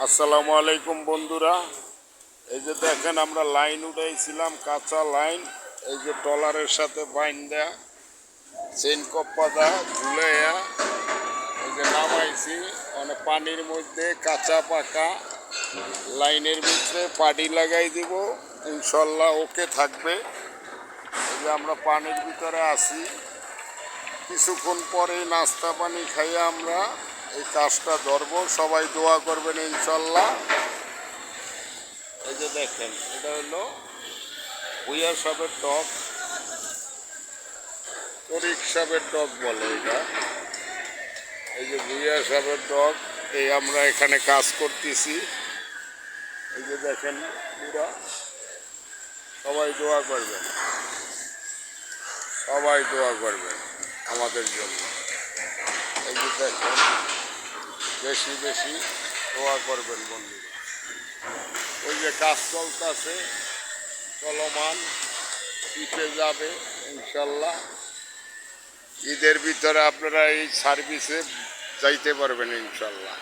আসসালামু আলাইকুম বন্ধুরা, এই যে দেখেন আমরা লাইন উঠাইছিলাম, কাঁচা লাইন। এই যে ট্রলারের সাথে বাইন্দা চেন কপ্পাদা ঝুলাইয়া এই যে নামাইছি। মানে পানির মধ্যে কাঁচা পাকা লাইনের ভিতরে পানি লাগাই দিব, ইনশাল্লাহ ওকে থাকবে। এই যে আমরা পানির ভিতরে আছি, কিছুক্ষণ পরেই নাস্তা পানি খাইয়ে আমরা এই কাজটা ধরবো। সবাই দোয়া করবেন ইনশাল্লাহ। এই যে দেখেন, এটা হলো ভুইয়া সাপের টক, তরিক সাপের টক বলে এটা। এই যে ভুইয়া সাপের টক, এই আমরা এখানে কাজ করতেছি। এই যে দেখেন, পুরা সবাই দোয়া করবেন, সবাই দোয়া করবেন আমাদের জন্য। এই যে দেখেন, বেশি বেশি দোয়া করবেন বন্ধুরা। ওই যে কাজ চলতেছে, চলমান, শীতে যাবে ইনশাল্লাহ। ঈদের ভিতরে আপনারা এই সার্ভিসে যাইতে পারবেন ইনশাল্লাহ।